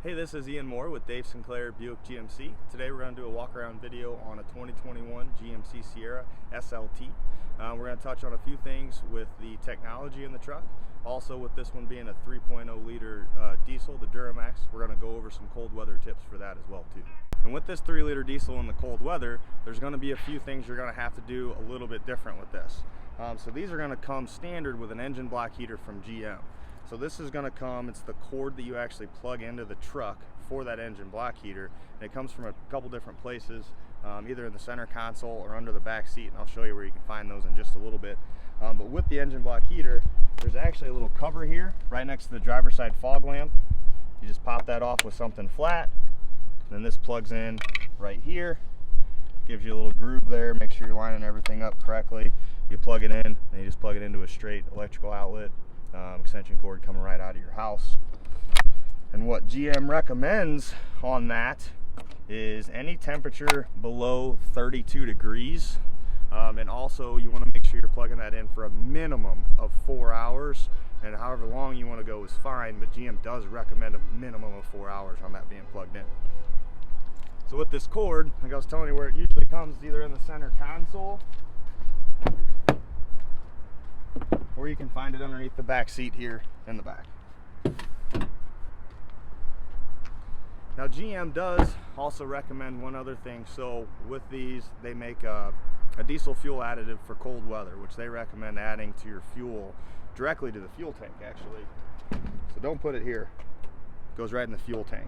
Hey, this is Ian Moore with Dave Sinclair Buick GMC. Today we're going to do a walk around video on a 2021 GMC Sierra SLT. We're going to touch on a few things with the technology in the truck. Also, with this one being a 3.0 liter diesel, the Duramax, we're going to go over some cold weather tips for that as well too. And with this 3-liter diesel in the cold weather, there's going to be a few things you're going to have to do a little bit different with this. So these are going to come standard with an engine block heater from GM. So this is going to come, it's the cord that you actually plug into the truck for that engine block heater, and it comes from a couple different places, either in the center console or under the back seat, and I'll show you where you can find those in just a little bit. But with the engine block heater, there's actually a little cover here right next to the driver's side fog lamp. You just pop that off with something flat, and then this plugs in right here, gives you a little groove there, make sure you're lining everything up correctly. You plug it in, and you just plug it into a straight electrical outlet. Extension cord coming right out of your house. And what GM recommends on that is any temperature below 32 degrees. And also you want to make sure you're plugging that in for a minimum of 4 hours, and however long you want to go is fine, but GM does recommend a minimum of 4 hours on that being plugged in. So with this cord, like I was telling you, where it usually comes either in the center console, or you can find it underneath the back seat here in the back. Now GM does also recommend one other thing. So with these, they make a diesel fuel additive for cold weather, which they recommend adding to your fuel directly to the fuel tank actually. So don't put it here, it goes right in the fuel tank.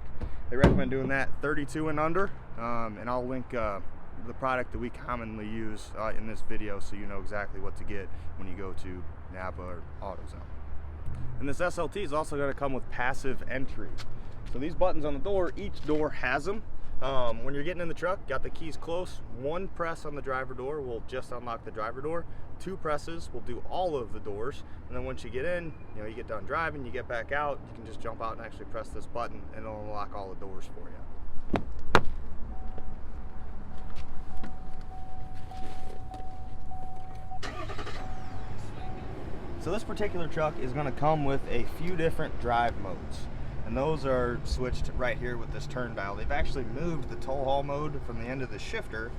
They recommend doing that 32 and under, and I'll link the product that we commonly use in this video, so you know exactly what to get when you go to Napa or AutoZone. And this SLT is also going to come with passive entry. So these buttons on the door, each door has them. When you're getting in the truck, got the keys close, one press on the driver door will just unlock the driver door. 2 presses will do all of the doors, and then once you get in, you get done driving, you get back out, you can just jump out and actually press this button and it'll unlock all the doors for you. So this particular truck is going to come with a few different drive modes, and those are switched right here with this turn dial. They've actually moved the tow haul mode from the end of the shifter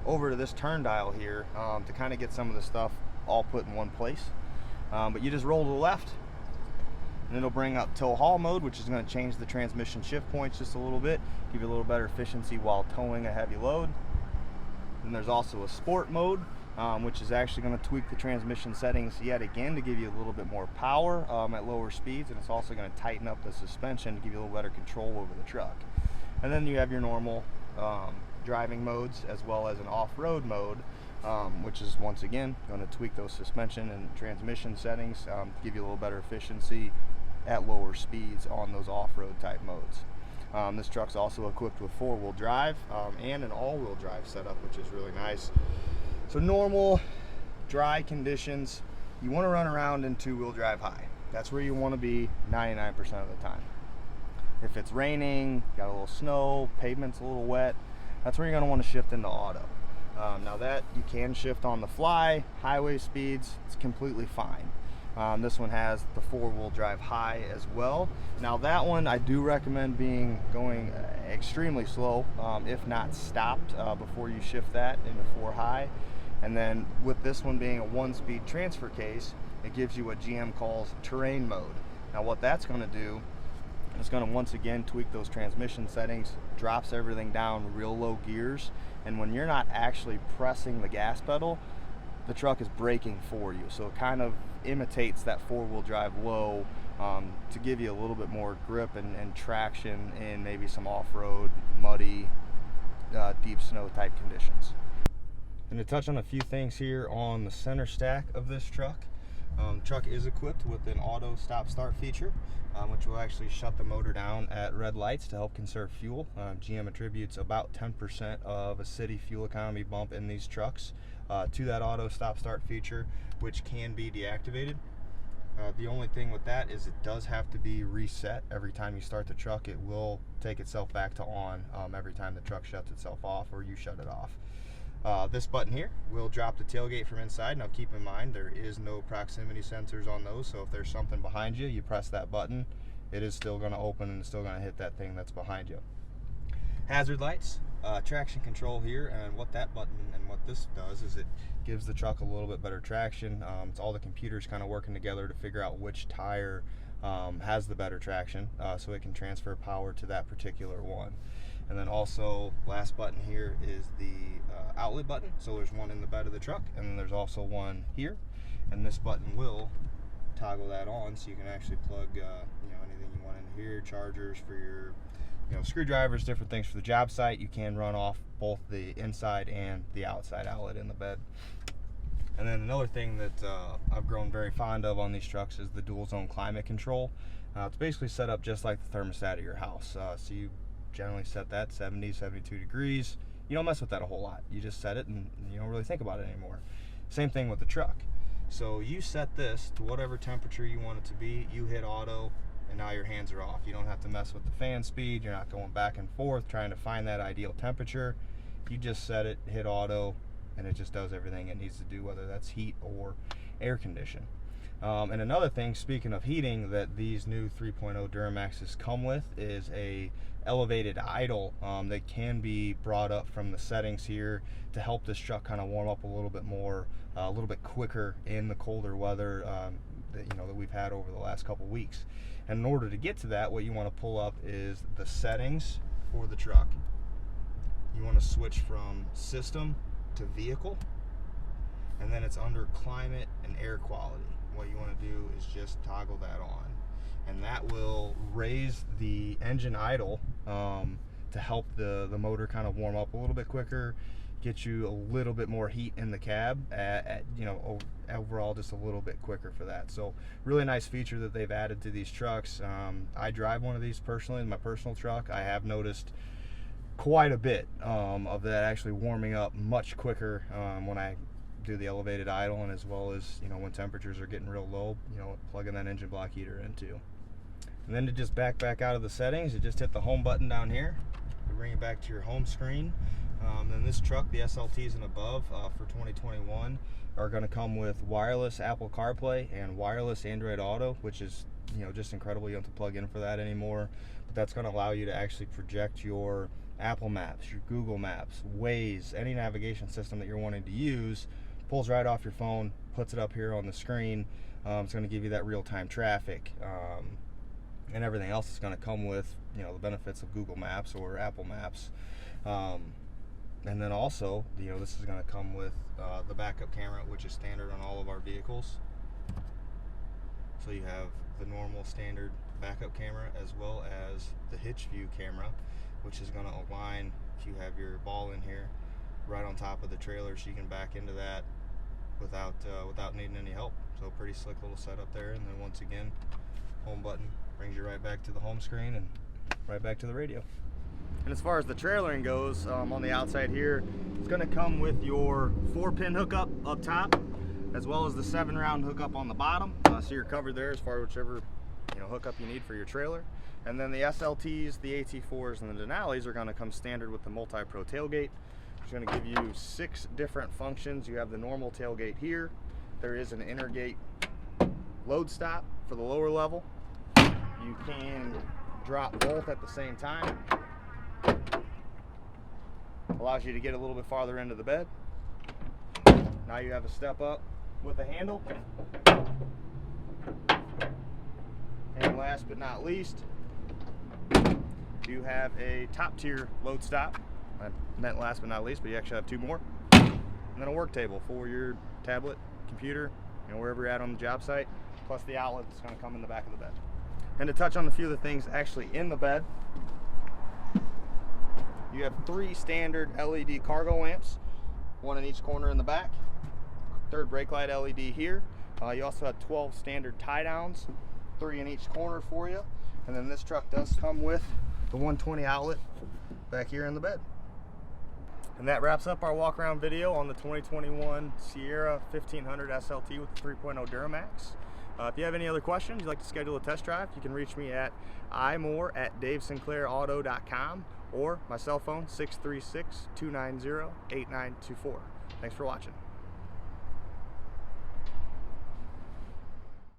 over to this turn dial here to kind of get some of the stuff all put in one place. But you just roll to the left, and it'll bring up tow haul mode, which is going to change the transmission shift points just a little bit, give you a little better efficiency while towing a heavy load. Then there's also a sport mode, which is actually going to tweak the transmission settings yet again to give you a little bit more power at lower speeds, and it's also going to tighten up the suspension to give you a little better control over the truck. And then you have your normal driving modes as well as an off-road mode, which is once again going to tweak those suspension and transmission settings to give you a little better efficiency at lower speeds on those off-road type modes. This truck's also equipped with 4-wheel drive and an all-wheel drive setup, which is really nice. So normal dry conditions, you want to run around in 2-wheel drive high. That's where you want to be 99% of the time. If it's raining, got a little snow, pavement's a little wet, that's where you're going to want to shift into auto. Now that you can shift on the fly, highway speeds, it's completely fine. This one has the 4-wheel drive high as well. Now that one I do recommend going extremely slow, if not stopped, before you shift that into 4 high. And then with this one being a 1-speed transfer case, it gives you what GM calls terrain mode. Now what that's going to do, it's going to once again tweak those transmission settings, drops everything down real low gears, and when you're not actually pressing the gas pedal, the truck is braking for you. So it kind of imitates that 4-wheel drive low to give you a little bit more grip and traction in maybe some off-road, muddy, deep snow type conditions. And to touch on a few things here on the center stack of this truck, the truck is equipped with an auto stop start feature, which will actually shut the motor down at red lights to help conserve fuel. GM attributes about 10% of a city fuel economy bump in these trucks to that auto stop start feature, which can be deactivated. The only thing with that is it does have to be reset every time you start the truck. It will take itself back to on every time the truck shuts itself off or you shut it off. This button here will drop the tailgate from inside. Now keep in mind there is no proximity sensors on those, so if there's something behind you, you press that button, it is still going to open and it's still going to hit that thing that's behind you. Hazard lights, traction control here, and what that button and what this does is it gives the truck a little bit better traction. It's all the computers kind of working together to figure out which tire has the better traction, so it can transfer power to that particular one. And then also, last button here is the outlet button. So there's one in the bed of the truck, and then there's also one here. And this button will toggle that on, so you can actually plug anything you want in here, chargers for your screwdrivers, different things for the job site. You can run off both the inside and the outside outlet in the bed. And then another thing that I've grown very fond of on these trucks is the dual zone climate control. It's basically set up just like the thermostat of your house. So you generally set that 70, 72 degrees. You don't mess with that a whole lot. You just set it and you don't really think about it anymore. Same thing with the truck. So you set this to whatever temperature you want it to be, you hit auto, and now your hands are off. You don't have to mess with the fan speed. You're not going back and forth trying to find that ideal temperature. You just set it, hit auto, and it just does everything it needs to do, whether that's heat or air condition. And another thing, speaking of heating, that these new 3.0 Duramaxes come with is a elevated idle that can be brought up from the settings here to help this truck kind of warm up a little bit more, a little bit quicker in the colder weather that we've had over the last couple weeks. And in order to get to that, what you want to pull up is the settings for the truck. You want to switch from system to vehicle, and then it's under climate and air quality. What you want to do is just toggle that on, and that will raise the engine idle to help the motor kind of warm up a little bit quicker, get you a little bit more heat in the cab, overall just a little bit quicker for that. So really nice feature that they've added to these trucks. I drive one of these personally in my personal truck. I have noticed quite a bit of that actually warming up much quicker when I do the elevated idle, and as well as when temperatures are getting real low, plugging that engine block heater into. And then to just back out of the settings, you just hit the home button down here to bring it back to your home screen. Then this truck, the SLTs and above for 2021, are going to come with wireless Apple CarPlay and wireless Android Auto, which is just incredible. You don't have to plug in for that anymore, but that's going to allow you to actually project your Apple Maps, your Google Maps, Waze, any navigation system that you're wanting to use. Pulls right off your phone, puts it up here on the screen. It's going to give you that real-time traffic, and everything else is going to come with the benefits of Google Maps or Apple Maps. And then also, this is going to come with the backup camera, which is standard on all of our vehicles. So you have the normal standard backup camera, as well as the hitch view camera, which is going to align, if you have your ball in here, right on top of the trailer, so you can back into that without needing any help. So pretty slick little setup there. And then once again, home button brings you right back to the home screen and right back to the radio. And as far as the trailering goes, on the outside here, it's going to come with your 4-pin hookup up top, as well as the 7-round hookup on the bottom. So you're covered there as far as whichever hookup you need for your trailer. And then the SLTs, the AT4s, and the Denali's are going to come standard with the multi-pro tailgate. It's going to give you 6 different functions. You have the normal tailgate here. There is an intergate load stop for the lower level. You can drop both at the same time. Allows you to get a little bit farther into the bed. Now you have a step up with a handle. And last but not least, you have a top tier load stop. I meant last but not least, but you actually have 2 more. And then a work table for your tablet, computer, wherever you're at on the job site, plus the outlet that's going to come in the back of the bed. And to touch on a few of the things actually in the bed, you have 3 standard LED cargo lamps, 1 in each corner in the back, 3rd brake light LED here. You also have 12 standard tie downs, 3 in each corner for you. And then this truck does come with the 120 outlet back here in the bed. And that wraps up our walk around video on the 2021 Sierra 1500 SLT with the 3.0 Duramax. If you have any other questions, you'd like to schedule a test drive, you can reach me at imore@davesinclairauto.com or my cell phone 636-290-8924. Thanks for watching.